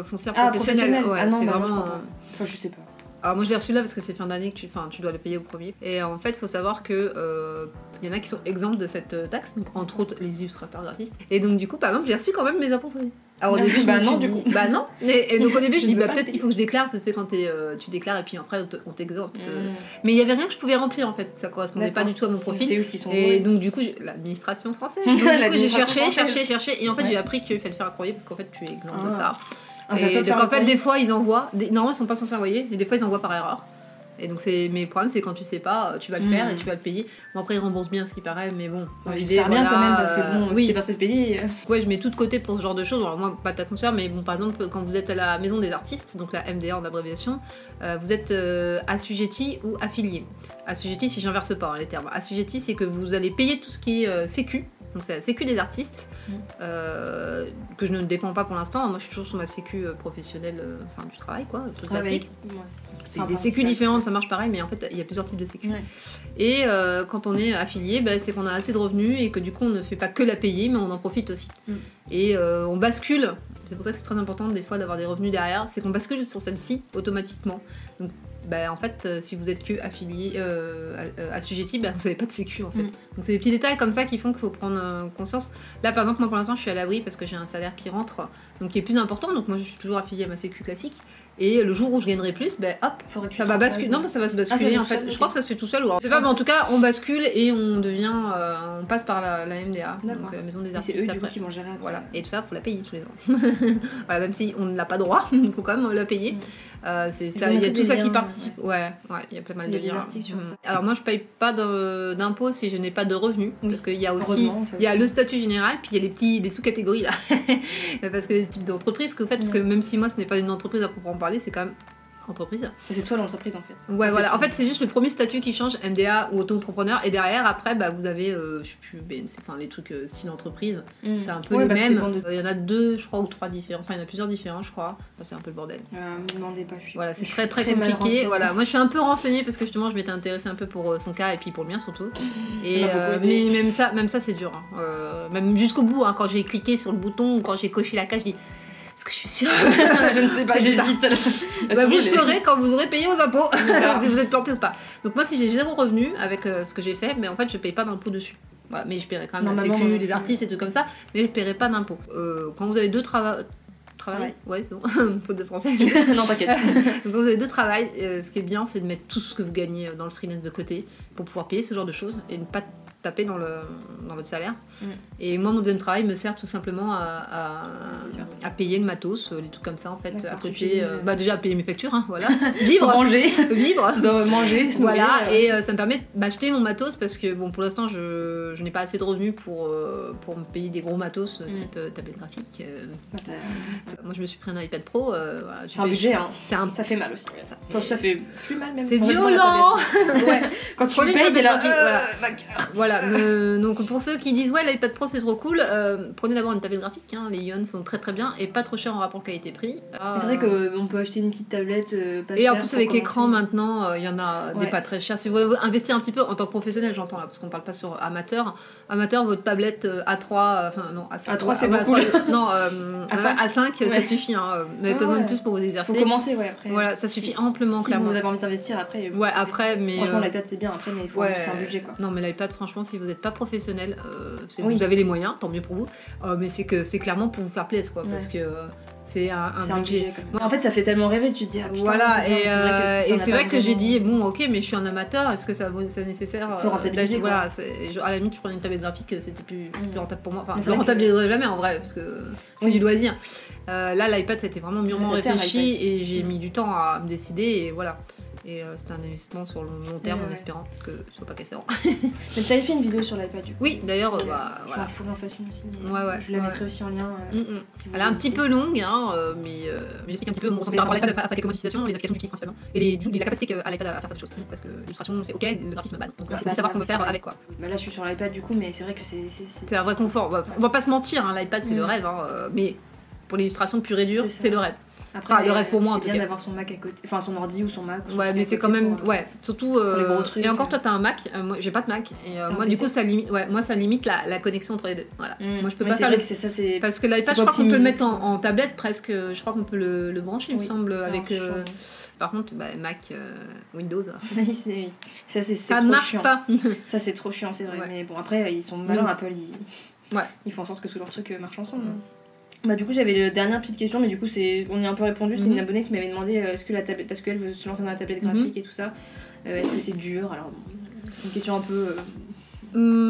foncière professionnelle. Ouais, non, c'est vraiment enfin je sais pas. Alors moi je l'ai reçu là parce que c'est fin d'année que tu dois le payer au premier. Et en fait il faut savoir que il y en a qui sont exempts de cette taxe, donc entre autres les illustrateurs graphistes. Et donc du coup par exemple j'ai reçu quand même mes impôts fonciers. Alors au début je me suis dit, bah non. Et donc au début je dis peut-être qu'il faut que je déclare, tu sais quand tu déclares et puis après on t'exempte. Mais il y avait rien que je pouvais remplir en fait, ça correspondait pas du tout à mon profil. C'est eux qui sont et donc du coup l'administration française. Donc, du coup j'ai cherché et en fait j'ai appris qu'il fallait faire un courrier parce qu'en fait tu es exempt de ça. Et donc en fait des fois ils envoient, normalement ils sont pas censés envoyer, mais des fois ils envoient par erreur. Et donc mais le problème c'est quand tu sais pas, tu vas le faire et tu vas le payer. Bon après ils remboursent bien ce qui paraît, mais bon. J'espère bien quand même parce que bon, si t'es pas censé payer. Ouais, je mets tout de côté pour ce genre de choses. Alors moi pas de taxe foncière, mais bon par exemple quand vous êtes à la maison des artistes, donc la MDA en abréviation, vous êtes assujetti ou affilié. Assujetti si j'inverse pas les termes. Assujetti c'est que vous allez payer tout ce qui est sécu. Donc c'est la sécu des artistes, que je ne dépends pas pour l'instant. Moi je suis toujours sur ma sécu professionnelle, enfin du travail quoi, truc classique. Ouais. C'est des sécu différentes, ça marche pareil, mais en fait il y a plusieurs types de sécu. Ouais. Et quand on est affilié, c'est qu'on a assez de revenus et que du coup on ne fait pas que la payer, mais on en profite aussi. Et on bascule, c'est pour ça que c'est très important des fois d'avoir des revenus derrière, c'est qu'on bascule sur celle-ci automatiquement. Donc en fait, si vous êtes que affilié, assujetti, vous n'avez pas de sécu en fait. Donc c'est des petits détails comme ça qui font qu'il faut prendre conscience. Là par exemple, moi pour l'instant je suis à l'abri parce que j'ai un salaire qui rentre, donc qui est plus important, donc moi je suis toujours affiliée à ma sécu classique. Et le jour où je gagnerai plus, hop, ça va basculer. Non, ça va se basculer en fait. Je crois que ça se fait tout seul. C'est pas, mais en tout cas, on bascule et on devient, on passe par la MDA, donc la maison des artistes. C'est eux du coup qui vont gérer. Voilà. Et tout ça, faut la payer tous les ans. Voilà, même si on ne l'a pas droit, il faut quand même la payer. il y a tout ça qui participe. Ouais, il y a pas mal de liens. Articles sur ça. Alors moi, je paye pas d'impôts si je n'ai pas de revenus, parce qu'il y a aussi le statut général, puis il y a les sous-catégories là, parce que les types d'entreprises que vous faites, parce que même si moi ce n'est pas une entreprise à proprement parler, c'est quand même entreprise. C'est toi l'entreprise en fait. Ouais, voilà. En fait, c'est juste le premier statut qui change, MDA ou auto-entrepreneur. Et derrière, après, vous avez, je sais plus, les trucs style entreprise. C'est un peu les mêmes. Il y en a 2, je crois, ou 3 différents. Enfin, il y en a plusieurs différents, je crois. Enfin, c'est un peu le bordel. Me demandez pas, voilà, c'est très très compliqué. Voilà. Moi, je suis un peu renseignée parce que justement, je m'étais intéressée un peu pour son cas et puis pour le mien surtout. Et, mais même ça, c'est dur. Hein. Même jusqu'au bout, hein, quand j'ai cliqué sur le bouton ou quand j'ai coché la case, je dis. Est-ce que je suis sûre? Je ne sais pas, j'hésite. Vous le saurez quand vous aurez payé aux impôts, si vous êtes planté ou pas. Donc moi, si j'ai 0 revenu avec ce que j'ai fait, mais en fait, je paye pas d'impôts dessus. Voilà, mais je paierai quand même la sécu, les artistes et tout comme ça, mais je paierai pas d'impôts. Quand vous avez 2 travail. Ouais, c'est bon, faute de français. Non, t'inquiète. Donc quand vous avez 2 travails, ce qui est bien, c'est de mettre tout ce que vous gagnez dans le freelance de côté pour pouvoir payer ce genre de choses et ne pas taper dans votre salaire. Et moi, mon deuxième travail me sert tout simplement à payer le matos, les trucs comme ça en fait, à côté. Déjà à payer mes factures, hein, voilà. Vivre, manger, manger, voilà. Et ça me permet d'acheter mon matos parce que bon, pour l'instant, je n'ai pas assez de revenus pour me payer des gros matos type tablette graphique. Moi, je me suis pris un iPad Pro. Voilà, c'est un budget, hein. Ça fait mal aussi. Ça fait plus mal même. C'est violent. Ouais. Quand tu payes, t'es là. Voilà, donc pour ceux qui disent ouais l'iPad Pro c'est trop cool, prenez d'abord une tablette graphique, hein, les Ion sont très très bien et pas trop cher en rapport qualité-prix. C'est vrai qu'on peut acheter une petite tablette pas et chère. En plus avec écran maintenant, il y en a des pas très chers. Si vous voulez investir un petit peu en tant que professionnel, j'entends là, parce qu'on parle pas sur amateur. Amateur, votre tablette A3, enfin non, A3 c'est beaucoup. Non, A5 ça suffit, hein, mais pas besoin de plus pour vous exercer. Faut commencer, après. Voilà, ça suffit amplement, si clairement. Si vous avez envie d'investir après. Ouais, après, mais. Franchement, l'iPad c'est bien après, mais il faut c'est un budget quoi. Non, mais l'iPad, franchement, si vous n'êtes pas professionnel, vous avez les moyens, tant mieux pour vous, mais c'est clairement pour vous faire plaisir, quoi, parce que c'est un budget. En fait, ça fait tellement rêver, tu te dis, ah putain, voilà, et c'est vrai que j'ai dit, bon, ok, mais je suis un amateur, est-ce que c'est nécessaire? Faut rentabiliser, voilà, à la limite, tu prends une tablette graphique, c'était plus rentable pour moi. Enfin, je ne rentabiliserai jamais en vrai, parce que c'est du loisir. Là, l'iPad, c'était vraiment mûrement réfléchi, et j'ai mis du temps à me décider, et voilà. Et c'était un investissement sur le long terme en espérant que ce soit pas cassé. Mais t'avais fait une vidéo sur l'iPad du coup? Oui, d'ailleurs, je faut que j'en fasse une aussi. Je la mettrai aussi en lien. Si elle est un petit peu longue, hein, mais j'explique un petit peu mon ressenti par rapport à l'iPad après quelques mois d'utilisation, les applications que j'utilise principalement, et la capacité qu'a l'iPad à faire cette chose. Parce que l'illustration c'est ok, le graphisme bad. Donc c'est savoir ce qu'on veut faire avec quoi. Là je suis sur l'iPad du coup, mais c'est vrai que c'est un vrai confort. On va pas se mentir, l'iPad c'est le rêve, mais pour l'illustration pure et dure, c'est le rêve. Après, le rêve pour moi en tout cas. C'est bien d'avoir son Mac à côté, enfin son ordi ou son Mac. Ouais, mais c'est quand même, surtout. Les gros trucs. Et encore, toi t'as un Mac, moi j'ai pas de Mac, et moi du coup ça limite, ça limite la connexion entre les deux. Voilà. Moi je peux pas faire le. Parce que l'iPad, je crois qu'on peut le mettre en tablette presque, je crois qu'on peut le brancher, il me semble, avec. Par contre, Mac, Windows. Oui, ça marche pas. Ça c'est trop chiant, c'est vrai. Mais bon, après ils sont malins, Apple, ils font en sorte que tous leurs trucs marchent ensemble. Du coup j'avais la dernière petite question, mais du coup on y a un peu répondu. C'est une abonnée qui m'avait demandé est-ce que la tablette, parce qu'elle veut se lancer dans la tablette graphique et tout ça, est-ce que c'est dur? Alors c'est une question un peu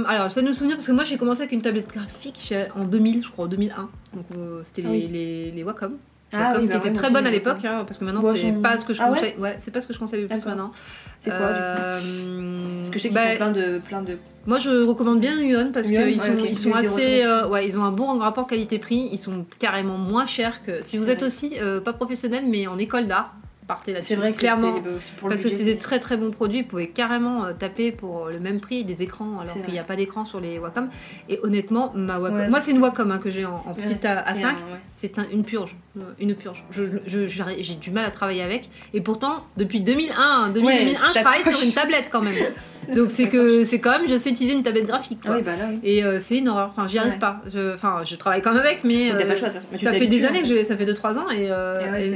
alors ça nous souvenir parce que moi j'ai commencé avec une tablette graphique en 2000, je crois, en 2001, donc c'était les Wacom. Qui était très bonne à l'époque, parce que maintenant c'est pas ce que je conseille. C'est pas ce que je conseille le plus maintenant. C'est quoi du coup? Parce que je sais qu'ils font plein de. Moi je recommande bien Uon parce qu'ils sont assez. Ils ont un bon rapport qualité-prix, ils sont carrément moins chers que. Si vous êtes aussi pas professionnel mais en école d'art, partez là-dessus. C'est vrai que clairement, pour parce que c'est des très très bons produits. Vous pouvez carrément taper pour le même prix des écrans alors qu'il n'y a pas d'écran sur les Wacom. Et honnêtement, ma Wacom, moi c'est une Wacom que j'ai en petite A5, c'est une purge. J'ai du mal à travailler avec. Et pourtant, depuis 2001, je travaille sur une tablette quand même. Donc c'est quand même, je sais utiliser une tablette graphique. Quoi. Et c'est une horreur. Enfin, j'y arrive pas. Je travaille quand même avec, mais t'as pas le choix, de toute façon. Ça fait des années que ça fait 2-3 ans et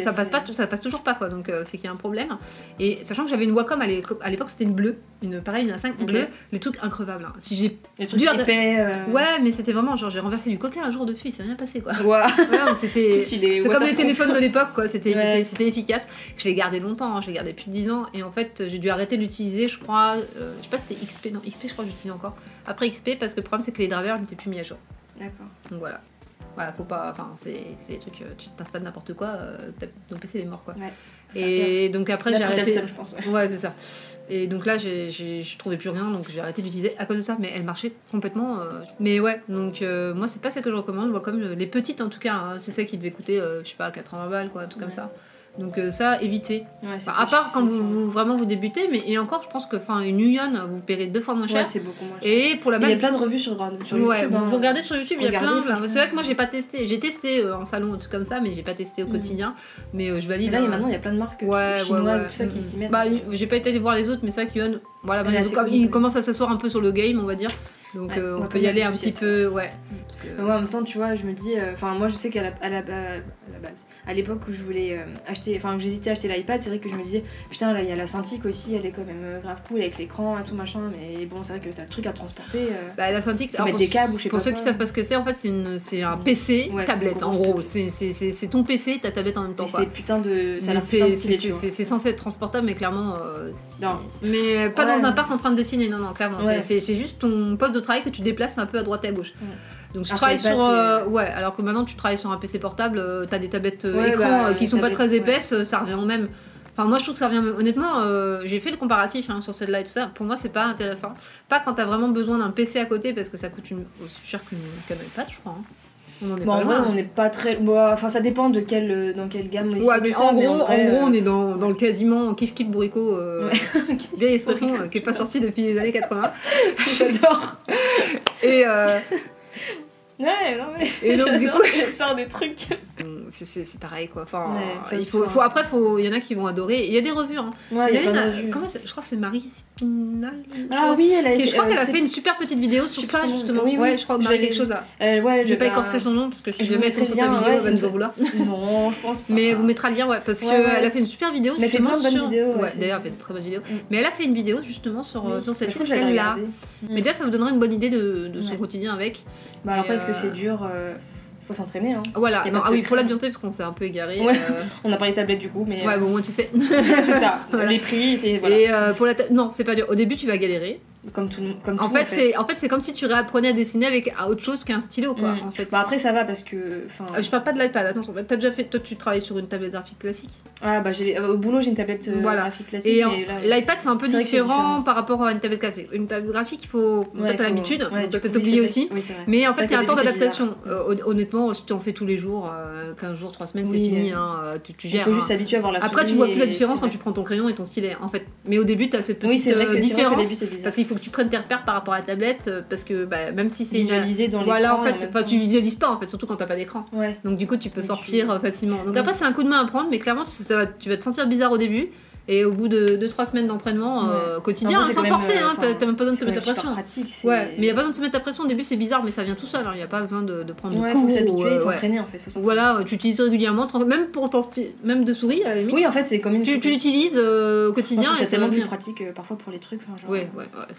ça passe toujours pas quoi. Donc c'est qu'il y a un problème. Et sachant que j'avais une Wacom à l'époque, c'était une bleue, une A5 bleue, les trucs increvables. Si j'ai les trucs épais. Ouais, mais c'était vraiment genre j'ai renversé du coca un jour dessus, il s'est rien passé quoi. C'est comme les téléphones de l'époque quoi. C'était efficace. Je l'ai gardé longtemps, je l'ai gardé plus de 10 ans et en fait j'ai dû arrêter de l'utiliser, je crois. Je sais pas si c'était XP, non, XP je crois que j'utilisais encore. Après XP parce que le problème c'est que les drivers n'étaient plus mis à jour. D'accord. Donc voilà. Voilà, faut pas. Enfin, c'est des trucs, tu t'installes n'importe quoi, ton PC est mort quoi. Et donc après j'ai arrêté. Je pense. Ouais, c'est ça. Et donc là, je trouvais plus rien, donc j'ai arrêté d'utiliser à cause de ça. Mais elle marchait complètement. Mais ouais, donc moi, c'est pas ça que je recommande. Moi, comme les petites, en tout cas, hein, c'est ça qui devait coûter, je sais pas, 80 balles, quoi, un truc comme ça. Donc ça, évitez. Ouais, à part quand vous vraiment vous débutez, mais et encore, je pense que une Union, vous paierez 2 fois moins cher. Ouais, c'est beaucoup moins cher. Et pour la il y a plein de revues sur YouTube. Ouais, vous regardez sur YouTube, il y a plein. C'est vrai que moi, j'ai pas testé. J'ai testé en salon, un truc comme ça, mais j'ai pas testé au quotidien. Mais je valide. Et là, maintenant, il y a plein de marques chinoises et tout ça qui s'y mettent. Bah, j'ai pas été voir les autres, mais c'est vrai qu'Union, voilà, il commence à s'asseoir un peu sur le game, on va dire. Donc on peut y aller un petit peu, ouais. Moi, en même temps, tu vois, je me dis, moi je sais qu'à la base, à l'époque où je voulais acheter, où j'hésitais à acheter l'iPad, c'est vrai que je me disais, putain, là il y a la Cintiq aussi, elle est quand même grave cool avec l'écran et tout machin, mais bon, c'est vrai que t'as le truc à transporter. La Cintiq, faut mettre des câbles ou je sais pas. Pour ceux qui savent pas ce que c'est, en fait, c'est un PC tablette, en gros. C'est ton PC et ta tablette en même temps. C'est putain de. C'est censé être transportable, mais clairement. Non. Mais pas dans un parc en train de dessiner, non, clairement. C'est juste ton poste de travail que tu déplaces un peu à droite et à gauche. Donc je travaille sur alors que maintenant tu travailles sur un PC portable, t'as des tablettes écran qui sont pas très épaisses, ça revient au même. Enfin moi je trouve que ça revient honnêtement, j'ai fait le comparatif sur celle-là et tout ça. Pour moi c'est pas intéressant. Pas quand t'as vraiment besoin d'un PC à côté parce que ça coûte aussi cher qu'un iPad, je crois. En vrai, on n'est pas très. Ça dépend de dans quelle gamme. Ouais, mais en gros, on est dans le quasiment kiff bourricot. Vieille expression qui est pas sortie depuis les années 80. J'adore. Et ouais, non mais. Et donc du coup, elle sort des trucs. C'est pareil quoi. Après, il y en a qui vont adorer. Il y a des revues. Ouais, il y a plein de revues. Je crois que c'est Marie Spinal. Ah oui, je crois qu'elle a fait une super petite vidéo sur ça justement. Ouais, je crois que j'ai quelque chose là. Je vais pas écorcer son nom parce que si je vais mettre sur ta vidéo, elle va nous en vouloir. Non, je pense pas. Mais vous mettra le lien, parce qu'elle a fait une super vidéo. Mais elle fait plein de bonnes vidéos. Ouais, d'ailleurs, elle fait de très bonnes vidéos. Mais elle a fait une vidéo justement sur cette chose qu'elle-là. Mais déjà, ça vous donnerait une bonne idée de son quotidien avec. Après, est-ce que c'est dur faut s'entraîner. Voilà, pour la dureté, parce qu'on s'est un peu égaré. On a parlé tablette du coup, mais. Ouais, bon, au moins tu sais. C'est ça, les prix, c'est. Voilà. Et pour non, c'est pas dur. Au début, tu vas galérer. Comme tout. En fait, c'est comme si tu réapprenais à dessiner avec autre chose qu'un stylo, quoi. En fait. Après, ça va parce que. Je parle pas de l'iPad, attention. T'as déjà fait. Toi, tu travailles sur une tablette graphique classique. Ah, au boulot, j'ai une tablette graphique classique. Et l'iPad, c'est un peu différent par rapport à une tablette graphique. Une tablette graphique, il faut. Toi, t'as l'habitude, donc toi, t'es obligé aussi. Mais en fait, il y a un temps d'adaptation. Honnêtement, si tu en fais tous les jours, 15 jours, 3 semaines, c'est fini. Tu gères. Il faut juste s'habituer à voir la souris. Après, tu vois plus la différence quand tu prends ton crayon et ton stylet, en fait. Mais au début, t'as cette petite différence. Parce qu'il faut que tu prennes tes repères par rapport à la tablette, parce que même si c'est visualisé dans l'écran, voilà, en fait, tu visualises pas en fait, surtout quand t'as pas d'écran. Donc du coup tu peux sortir facilement. Donc après c'est un coup de main à prendre, mais clairement tu vas te sentir bizarre au début. Et au bout de 2-3 semaines d'entraînement quotidien, sans forcer, t'as même pas besoin de se mettre la pression. Mais il y a pas besoin de se mettre la pression, au début c'est bizarre, mais ça vient tout seul, il y a pas besoin de prendre de coups. Il faut s'habituer et s'entraîner en fait. Voilà, tu utilises régulièrement, même pour même de souris à la limite. Oui, en fait c'est comme une. Tu l'utilises au quotidien. C'est tellement plus pratique parfois pour les trucs. Ouais.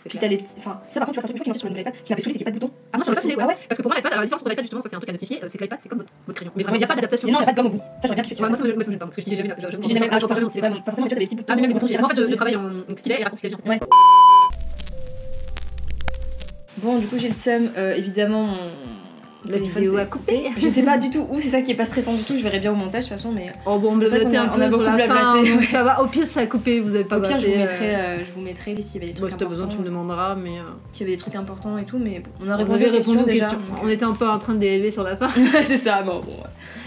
Puis t'as les petits. Ça par contre, tu vois, c'est un truc qui m'a sur l'iPad qui m'avait saoulé, c'est qu'il n'y a pas de bouton. Ah, moi ça m'a pas saoulé, ouais. Parce que pour moi l'iPad, la différence entre l'iPad justement, ça c'est un truc à notifier, c'est que l'iPad c'est comme votre crayon. Mais vraiment, il n'y a pas d'adaptation. Non, ça comme au bout. Ça j'aurais bien kiffé. Moi ça me gêne pas, parce que je dis jamais. Pas forcément, tu as des petits boutons. Ah, mais même les boutons, en fait, je travaille en stylet et raccourci la vie. Ouais. Bon, du coup, j'ai le seum, évidemment, la vidéo à couper. Je sais pas du tout où, c'est ça qui est pas stressant du tout, je verrai bien au montage de toute façon, mais. Oh bon, on blablatait un peu sur la fin, donc ça va. Au pire, ça a coupé, vous avez pas. Au pire, je vous mettrai s'il y avait des trucs. Si t'as besoin, tu me demanderas, mais. S'il y avait des trucs importants et tout, mais bon, on a répondu aux questions déjà. On était un peu en train de dériver sur la fin. C'est ça, bon.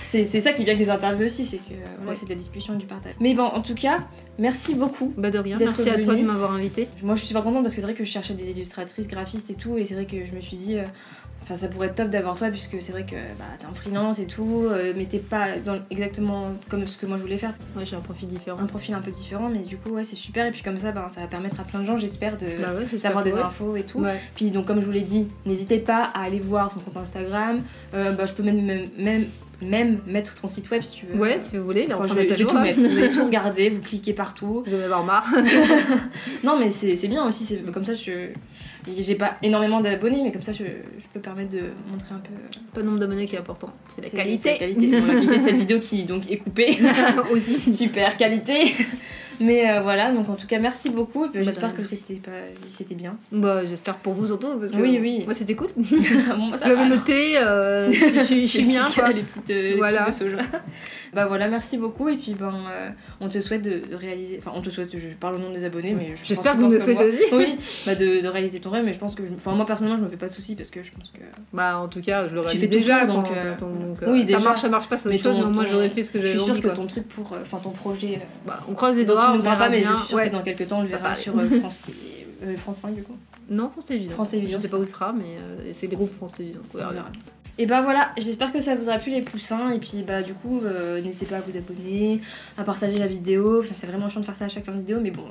C'est ça qui vient avec les interviews aussi, c'est que c'est de la discussion et du partage. Mais bon, en tout cas, merci beaucoup. Bah de rien, merci à toi de m'avoir invité. Moi je suis super contente parce que c'est vrai que je cherchais des illustratrices, graphistes et tout, et c'est vrai que je me suis dit, ça pourrait être top d'avoir toi, puisque c'est vrai que t'es en freelance et tout, mais t'es pas exactement comme ce que moi je voulais faire. Ouais, j'ai un profil différent. Un profil un peu différent, mais du coup, c'est super, et puis comme ça, ça va permettre à plein de gens, j'espère, d'avoir des infos et tout. Ouais. Puis donc, comme je vous l'ai dit, n'hésitez pas à aller voir son compte Instagram, je peux même mettre ton site web si tu veux. Ouais, si vous voulez, je vais tout mettre. Vous allez tout regarder, vous cliquez partout. Vous allez avoir marre. Non, mais c'est bien aussi, comme ça j'ai pas énormément d'abonnés, mais comme ça je peux permettre de montrer un peu. Pas le nombre d'abonnés qui est important, c'est la qualité. C'est la qualité. Bon, la qualité de cette vidéo qui donc est coupée. Aussi. Super qualité. Mais voilà, donc en tout cas merci beaucoup. J'espère que c'était bien. Bah j'espère pour vous surtout parce que oui. Moi c'était cool. Bon, ça je l'avais noté, je suis bien quoi. Les petites trucs de soja. Bah voilà, merci beaucoup et puis on te souhaite de réaliser, enfin on te souhaite, je parle au nom des abonnés mais j'espère que vous me le souhaitez aussi. Oui, bah de réaliser ton rêve, mais je pense que moi personnellement je me fais pas de soucis parce que je pense que bah en tout cas je le réalise déjà donc oui, déjà, ça marche pas, c'est autre chose, mais moi j'aurais fait ce que j'avais envie. Je suis sûre que ton truc ton projet, on croise les doigts, on verra mais bien. Je suis sûre que dans quelques temps on le verra sur France 5 du coup. Non, France Télévisions. Je sais pas où ce sera, mais c'est les groupes France Télévisions. On verra. Et bah voilà, j'espère que ça vous aura plu les poussins, et puis bah du coup n'hésitez pas à vous abonner, à partager la vidéo, ça c'est vraiment chiant de faire ça à chaque fin de vidéo, mais bon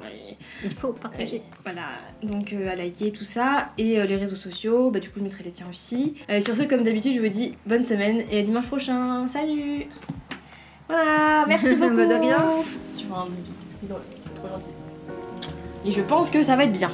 il faut partager. Voilà, donc à liker tout ça, et les réseaux sociaux, bah du coup je mettrai les tiens aussi. Sur ce, comme d'habitude, je vous dis bonne semaine et à dimanche prochain, salut. Voilà, merci beaucoup. De rien. Tu vois un bisou, c'est trop gentil. Et je pense que ça va être bien.